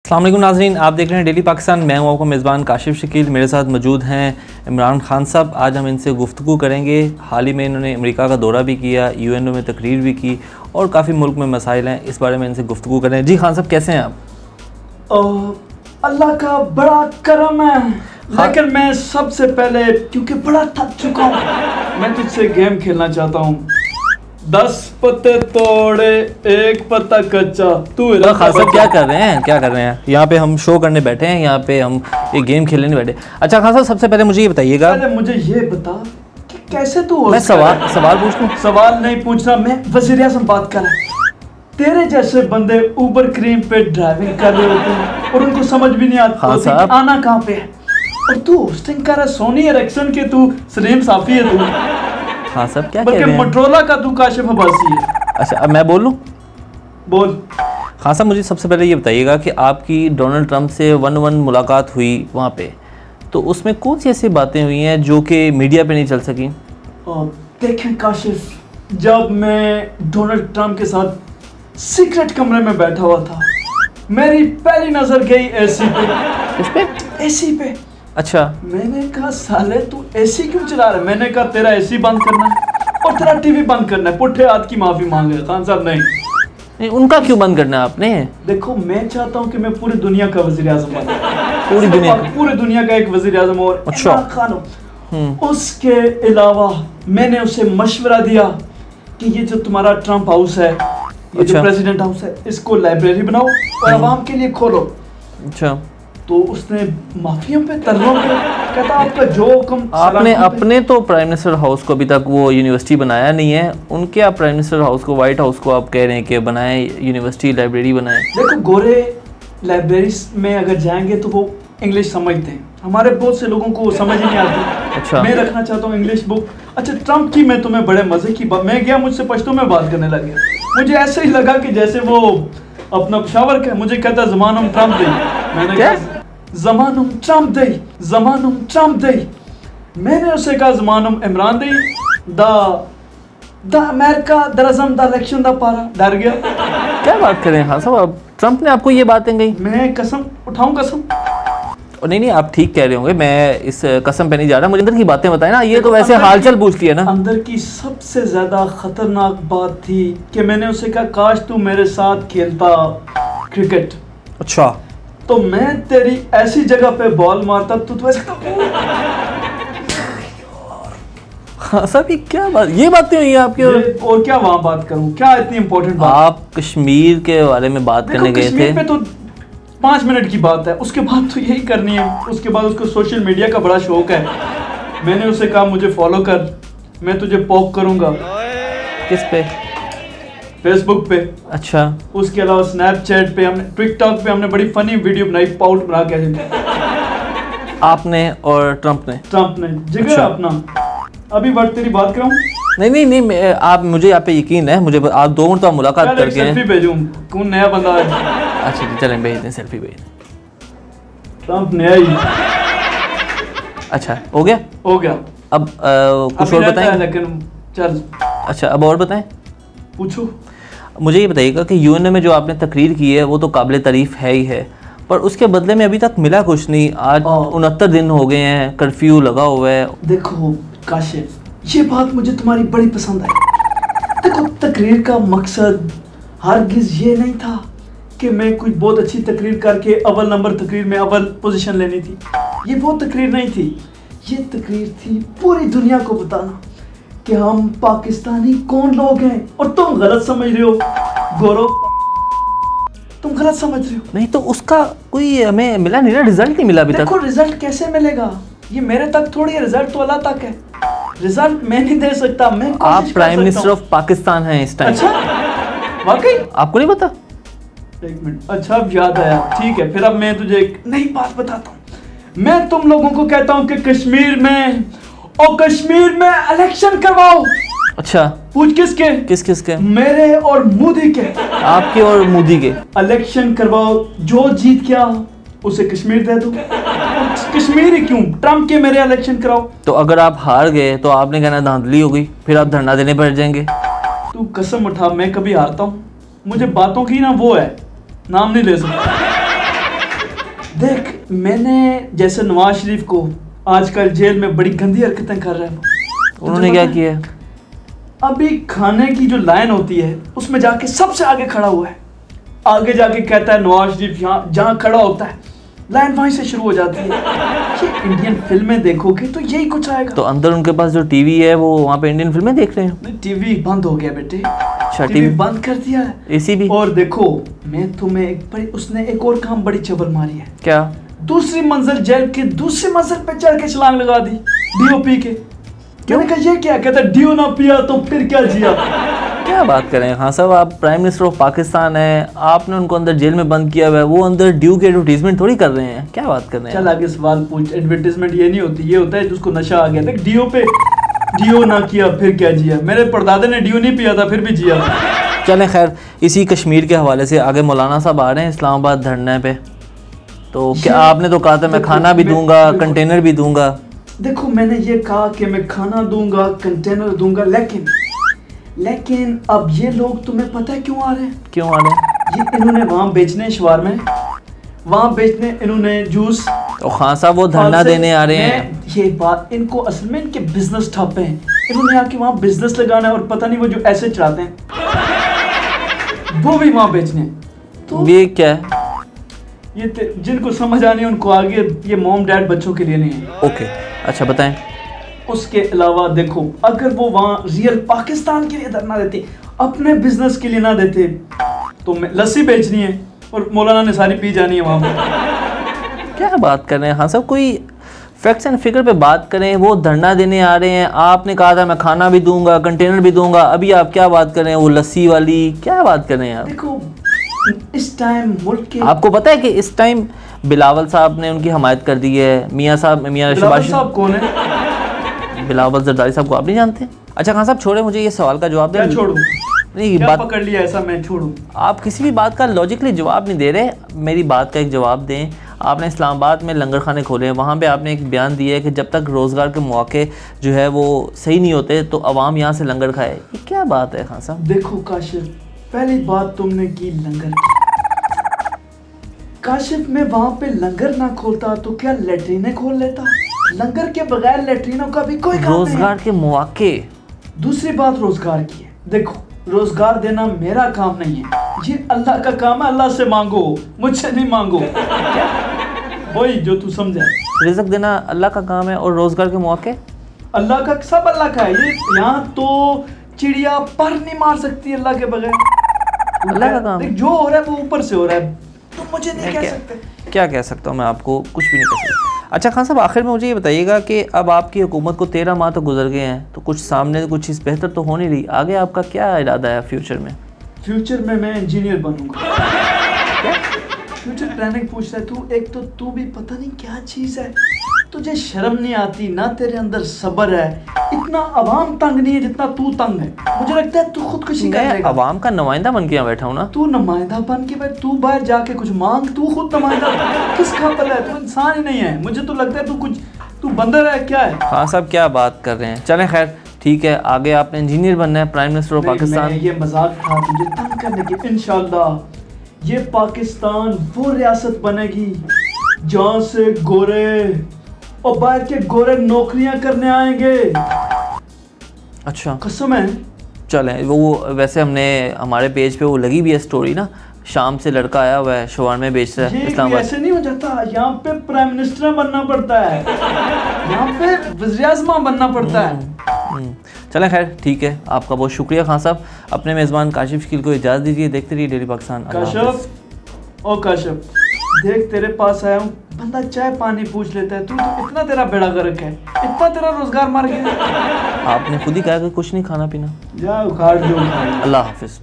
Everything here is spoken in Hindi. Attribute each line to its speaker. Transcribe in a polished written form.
Speaker 1: अस्सलाम वालेकुम नाज़रीन, आप देख रहे हैं डेली पाकिस्तान। मैं हूं आपका मेज़बान काशिफ शकील। मेरे साथ मौजूद हैं इमरान खान साहब। आज हम इनसे गुफ्तगू करेंगे। हाल ही में इन्होंने अमेरिका का दौरा भी किया, यूएनओ में तकरीर भी की और काफ़ी मुल्क में मसाइल हैं, इस बारे में इनसे गुफ्तगू करें। जी खान साहब, कैसे हैं आप?
Speaker 2: अल्लाह का बड़ा करम है, लेकिन मैं सबसे पहले क्योंकि बड़ा थक चुका हूँ, मैं तुझसे गेम खेलना चाहता हूँ। 10 पत्ते तोड़े 1 पत्ता कच्चा। तू
Speaker 1: खान साहब क्या कर रहे हैं? यहाँ पे हम शो करने बैठे हैं, यहाँ पे हम एक गेम खेलने नहीं बैठे। अच्छा खान साहब, सबसे पहले मुझे ये बताइएगा,
Speaker 2: पहले मुझे ये बता कि कैसे तू
Speaker 1: मैं सवाल पूछ लूँ?
Speaker 2: सवाल नहीं पूछना, मैं वज़ीर आज़म बात कर रहा हूँ। तेरे जैसे बंदे ऊबर क्रीम पे ड्राइविंग कर रहे होते हैं और उनको समझ भी नहीं आता कि आना कहाँ पे है, और तू होस्टिंग कर रहा है सोनी इरेक्शन के, तू सलीम साफी है तू।
Speaker 1: हाँ सब क्या कह रहे हैं?
Speaker 2: मटरोला का तू काशिफ अब्बासी है।
Speaker 1: अच्छा, अब मैं बोल लूँ?
Speaker 2: बोल।
Speaker 1: हाँ साहब, मुझे सबसे पहले ये बताइएगा कि आपकी डोनाल्ड ट्रंप से 1-1 मुलाकात हुई वहाँ पे, तो उसमें कौन सी ऐसी बातें हुई हैं जो कि मीडिया पे नहीं चल सकी?
Speaker 2: देखें काशिफ, जब मैं डोनाल्ड ट्रंप के साथ सीक्रेट कमरे में बैठा हुआ था, मेरी पहली नजर गई एसी पे।
Speaker 1: किस पे?
Speaker 2: एसी पे।
Speaker 1: अच्छा।
Speaker 2: मैंने कहा साले तू एसी क्यों चला रहा है? मैंने कहा तेरा एसी बंद करना है और तेरा टीवी बंद करना है। पुट्ठे हाथ की माफी मांग रहे खान साहब। नहीं,
Speaker 1: उनका क्यों बंद करना है आपने? देखो,
Speaker 2: मैं चाहता हूँ कि मैं पूरी दुनिया का वज़ीर आज़म बनूं।
Speaker 1: पूरी दुनिया
Speaker 2: का एक वज़ीर आज़म और
Speaker 1: अच्छा
Speaker 2: खान हो। उसके अलावा मैंने उसे मशवरा दिया कि ये जो तुम्हारा ट्रंप हाउस है, ये जो प्रेसिडेंट हाउस है, इसको लाइब्रेरी बनाओ और आवाम के लिए खोलो।
Speaker 1: अच्छा।
Speaker 2: तो उसने माफियों पे तरलों पे कहता आपका जो हुक्म।
Speaker 1: आपने अपने तो प्राइम मिनिस्टर हाउस को अभी तक वो यूनिवर्सिटी बनाया नहीं है, उनके आप प्राइम मिनिस्टर हाउस को, व्हाइट हाउस को आप कह रहे हैं कि बनाएं, यूनिवर्सिटी लाइब्रेरी बनाएं।
Speaker 2: देखो, गोरे लाइब्रेरीज में अगर जाएंगे तो वो इंग्लिश समझते हैं, हमारे बहुत से लोगों को समझ ही नहीं आती।
Speaker 1: अच्छा।
Speaker 2: मैं रखना चाहता हूँ इंग्लिश बुक। अच्छा, ट्रंप की मैं तुम्हें बड़े मजे की बात, मैं गया, मुझसे पश्तो में बात करने लगे। मुझे ऐसे ही लगा कि जैसे वो अपना पेशावर का, मुझे कहता जमानुम ट्रंप दे। मैंने कहा जमानुम ट्रंप दे, जमानुम ट्रंप दे। मैंने उसे कहा जमानुम इमरान दे। द अमेरिका दरअज़म द इलेक्शन द पारा। डर गया।
Speaker 1: क्या बात करें हाँ साहब, अब ट्रंप ने आपको ये बातें कही?
Speaker 2: मैं कसम उठाऊं कसम?
Speaker 1: नहीं, आप ठीक कह रहे होंगे, मैं इस कसम पे नहीं जा रहा। मुझे अंदर की बातें बताए ना, ये तो वैसे हालचाल पूछ लिया ना।
Speaker 2: अंदर की सबसे ज्यादा खतरनाक बात थी कि मैंने उसे कहा काश तू मेरे साथ खेलता क्रिकेट।
Speaker 1: अच्छा।
Speaker 2: तो मैं तेरी ऐसी जगह पे बॉल मारता तू तो ऐसे।
Speaker 1: हाँ साहब, ये क्या बात, ये बातें हुई आपकी?
Speaker 2: और क्या वहाँ बात करूँ, क्या इतनी इम्पोर्टेंट बात?
Speaker 1: आप कश्मीर के बारे में बात करने गए थे।
Speaker 2: कश्मीर पे तो 5 मिनट की बात है, उसके बाद तो यही करनी है। उसके बाद उसको सोशल मीडिया का बड़ा शौक है। मैंने उसे कहा मुझे फॉलो कर, मैं तुझे पॉक करूंगा।
Speaker 1: किस पे?
Speaker 2: फेसबुक पे।
Speaker 1: अच्छा।
Speaker 2: उसके अलावा स्नैपचैट पे, हमने टिकटॉक पे हमने बड़ी फनी वीडियो बनाई, पाउट बना के।
Speaker 1: आपने और ट्रंप ने
Speaker 2: जिगर। अच्छा। अपना अभी वर्ड तेरी बात कराऊं?
Speaker 1: नहीं, आप मुझे आप पे यकीन है, मुझे आप 2 मिनट तो मुलाकात करके
Speaker 2: सेल्फी भेजूं, कौन नया बंदा है?
Speaker 1: अच्छा जी, चलें भेज दें, सेल्फी भेज दें।
Speaker 2: ट्रंप नया ही।
Speaker 1: अच्छा, हो गया। अब कुछ और बताएं?
Speaker 2: लेकिन चल।
Speaker 1: अच्छा, अब और बताएं।
Speaker 2: पूछो।
Speaker 1: मुझे ये बताइएगा कि यूएनओ में जो आपने तकरीर की है वो तो काबिल तारीफ है ही है, पर उसके बदले में अभी तक मिला कुछ नहीं। आज 69 दिन हो गए हैं, कर्फ्यू लगा हुआ है।
Speaker 2: देखो काशिफ, ये बात मुझे तुम्हारी बड़ी पसंद आई। देखो, तकरीर का मकसद हरगिज ये नहीं था कि मैं कुछ बहुत अच्छी तकरीर करके अव्वल नंबर तकरीर में अव्वल पोजीशन लेनी थी। ये वो तकरीर नहीं थी। ये तकरीर थी पूरी दुनिया को बताना कि हम पाकिस्तानी कौन लोग हैं। और तुम गलत समझ रहे हो गौरव, तुम गलत समझ रहे हो।
Speaker 1: नहीं तो उसका कोई हमें मिला नहीं ना, रिजल्ट नहीं मिला अभी तक।
Speaker 2: देखो, रिजल्ट कैसे मिलेगा? ये मेरे तक थोड़ी है, रिजल्ट तो अल्लाह तक है। रिजल्ट मैं नहीं दे सकता, मैं
Speaker 1: आप प्राइम मिनिस्टर ऑफ पाकिस्तान हैं इस टाइम।
Speaker 2: अच्छा, वाकई?
Speaker 1: आपको नहीं पता?
Speaker 2: 1 मिनट। अच्छा, अब याद आया। ठीक है, फिर अब मैं तुझे एक नई बात बताता हूँ। मैं तुम लोगों को कहता हूँ कि कश्मीर में इलेक्शन करवाओ।
Speaker 1: अच्छा।
Speaker 2: पूछ किसके?
Speaker 1: किसके? मेरे
Speaker 2: और मोदी के।
Speaker 1: आपके और मोदी के?
Speaker 2: इलेक्शन करवाओ, जो जीत गया उसे कश्मीर दे दो। कश्मीर ही क्यों, ट्रंप के मेरे इलेक्शन कराओ।
Speaker 1: तो अगर आप हार गए तो आपने कहना धांधली हो गई, फिर आप धरना देने बैठ जाएंगे।
Speaker 2: तू कसम उठा, मैं कभी हारता हूँ? मुझे बातों की ना वो है, नाम नहीं ले सकता। देख, मैंने जैसे नवाज शरीफ को आजकल जेल में बड़ी गंदी हरकतें कर रहे हैं,
Speaker 1: उन्होंने क्या किया?
Speaker 2: अभी खाने की जो लाइन होती है उसमें जाके सबसे आगे खड़ा हुआ है, आगे जाके कहता है नवाज शरीफ यहाँ जहाँ खड़ा होता है लाइन वहीं से शुरू हो जाती है। ये इंडियन फिल्में देखोगे तो यही कुछ आएगा।
Speaker 1: तो अंदर उनके पास जो टीवी है वो वहाँ पे इंडियन फिल्में देख रहे हैं?
Speaker 2: नहीं, टीवी बंद हो गया बेटे।
Speaker 1: अच्छा,
Speaker 2: टीवी बंद कर दिया है,
Speaker 1: एसी भी।
Speaker 2: और देखो मैं तुम्हें उसने एक और काम बड़ी चबल मारी है।
Speaker 1: क्या?
Speaker 2: दूसरी मंजिल जेल के दूसरी मंजिल पे चढ़ के छलांग लगा दी डीओपी के। मैंने कहा ये क्या? कहता डीओ ना पिया तो फिर क्या जिया।
Speaker 1: क्या बात करें खान साहब, आप प्राइम मिनिस्टर ऑफ पाकिस्तान हैं, आपने उनको अंदर जेल में बंद किया हुआ है, वो अंदर ड्यू की एडवर्टीजमेंट थोड़ी कर रहे हैं। क्या बात कर रहे हैं?
Speaker 2: चल आगे सवाल पूछ। एडवर्टीजमेंट ये नहीं होती, ये होता है जिसको नशा आ गया। देख डीओ पे डीओ ना किया फिर क्या जिया। मेरे परदादे ने डीओ नहीं पिया था फिर भी जिया।
Speaker 1: चलें खैर, इसी कश्मीर के हवाले से आगे मौलाना साहब आ रहे हैं इस्लामाबाद धरने पे, तो क्या आपने तो कहा था मैं खाना भी दूंगा कंटेनर भी दूंगा।
Speaker 2: देखो मैंने ये कहा कि मैं खाना दूंगा कंटेनर दूंगा, लेकिन अब ये लोग तुम्हें पता है क्यों आ रहे हैं?
Speaker 1: क्यों आ रहे हैं?
Speaker 2: ये इन्होंने वहाँ बेचने शवारमे, वहाँ बेचने इन्होंने जूस।
Speaker 1: तो खान साहब वो धरना देने आ रहे हैं।
Speaker 2: ये बात इनको असल में इनके बिजनेस ठप्प हैं, इन्होंने आके वहाँ बिजनेस लगाना है और पता नहीं वो जो ऐसे चलाते हैं वो भी वहाँ बेचने।
Speaker 1: तो ये क्या है?
Speaker 2: ये जिनको समझ आने उनको आगे, ये मॉम डैड बच्चों के लिए नहीं है।
Speaker 1: ओके, अच्छा बताएं।
Speaker 2: उसके अलावा देखो, अगर वो वहाँ रियल पाकिस्तान के लिए धरना देते, अपने बिजनेस के लिए ना देते, तो लस्सी बेचनी है और मौलाना ने सारी पी जानी है वहाँ पर।
Speaker 1: क्या बात कर रहे हैं हाँ साहब, कोई फैक्ट्स एंड फिगर पे बात करें। वो धरना देने आ रहे हैं, आपने कहा था मैं खाना भी दूंगा कंटेनर भी दूंगा, अभी आप क्या बात कर रहे हैं? वो लस्सी वाली क्या बात कर रहे हैं आप?
Speaker 2: देखो इस टाइम मुल्क के,
Speaker 1: आपको पता है कि इस टाइम बिलावल साहब ने उनकी हमायत कर दी है। मियाँ
Speaker 2: बिलावल साहब कौन है?
Speaker 1: बिलावल जरदारी साहब को आप नहीं जानते? अच्छा खान साहब छोड़े, मुझे ये सवाल का जवाब दें।
Speaker 2: छोड़ूं?
Speaker 1: नहीं,
Speaker 2: क्या
Speaker 1: बात
Speaker 2: पकड़ लिया ऐसा मैं छोड़ूं?
Speaker 1: आप किसी भी बात का लॉजिकली जवाब नहीं दे रहे, मेरी बात का एक जवाब दें। आपने इस्लामाबाद में लंगर खाने खोले हैं, वहाँ पे आपने एक बयान दिया है कि जब तक रोज़गार के मौके जो है वो सही नहीं होते तो अवाम यहाँ से लंगर खाए। ये क्या बात है खान साहब?
Speaker 2: देखो काशिफ, पहली बात तुमने की लंगर। काशिफ मैं वहाँ पे लंगर ना खोलता तो क्या लेटरीने खोल लेता? लंगर के बगैर लेटरीनों का भी कोई काम नहीं।
Speaker 1: रोजगार के मौके। दूसरी
Speaker 2: बात रोजगार की है। देखो रोजगार देना मेरा काम नहीं है, ये अल्लाह का काम है। अल्लाह से मांगो, मुझसे नहीं मांगो। क्या? वही जो तू समझा।
Speaker 1: रिज़्क देना अल्लाह का काम है और रोजगार के मौके
Speaker 2: अल्लाह का, सब अल्लाह का है। ये यहाँ तो चिड़िया पर नहीं मार सकती अल्लाह के बगैर।
Speaker 1: अल्लाह का काम।
Speaker 2: जो हो रहा है वो ऊपर से हो रहा है, तुम मुझे नहीं कह सकते।
Speaker 1: क्या कह सकता हूँ मैं आपको? कुछ भी नहीं कह सकता। अच्छा खान साहब, आखिर में मुझे ये बताइएगा कि अब आपकी हुकूमत को 13 माह तो गुजर गए हैं, तो कुछ सामने कुछ चीज़ बेहतर तो हो नहीं रही, आगे आपका क्या इरादा है फ्यूचर में?
Speaker 2: फ्यूचर में मैं इंजीनियर बनूंगा। क्या फ्यूचर प्लानिंग पूछ रहा है तू? एक तो तू भी पता नहीं क्या चीज़ है, तुझे शर्म नहीं आती ना, तेरे अंदर सब्र है। इतना अवाम तंग नहीं है जितना तू तंग है। मुझे लगता है तू खुदकुशी कर लेगा।
Speaker 1: अवाम का नुमाइंदा बन के यहाँ बैठा हूँ ना।
Speaker 2: तू नुमाइंदा बन के बैठ, तू बाहर जाके कुछ मांग, तू खुद नुमाइंदा किसका पता है? तू इंसान ही नहीं है, मुझे तो लगता है तू बंदर है क्या है?
Speaker 1: हाँ साहब क्या बात कर रहे हैं। चलें खैर ठीक है, आगे आपने इंजीनियर बनना है, प्राइम मिनिस्टर ऑफ पाकिस्तान।
Speaker 2: ये मजाक था तुझे तंग करने की। इंशाल्लाह ये पाकिस्तान वो रियासत बनेगी जहाँ से गोरे और बाहर के गोरे नौकरियां करने आएंगे।
Speaker 1: अच्छा
Speaker 2: कसम है।
Speaker 1: चलें, वो वैसे हमने हमारे पेज पे वो लगी भी है स्टोरी ना, शाम से लड़का आया हुआ है शवारमे बेच रहा है इस्लामाबाद।
Speaker 2: ऐसे नहीं हो जाता, यहाँ पे प्राइम मिनिस्टर बनना पड़ता है, यहाँ पे वज़ीर-ए-आज़म बनना पड़ता है।
Speaker 1: चलें खैर ठीक है, आपका बहुत शुक्रिया खान साहब। अपने मेज़बान काशिफ शकील को इजाज़त दीजिए, देखते रहिए डेली पाकिस्तान।
Speaker 2: काशिफ ओ काशिफ, देख तेरे पास आया हूँ, बंदा चाय पानी पूछ लेता है, तू तो इतना तेरा बेड़ा गर्क है, इतना तेरा रोजगार मर गया।
Speaker 1: आपने खुद ही कहा कि कुछ नहीं खाना पीना।
Speaker 2: जा उखाड़ जो।
Speaker 1: अल्लाह हाफिज़।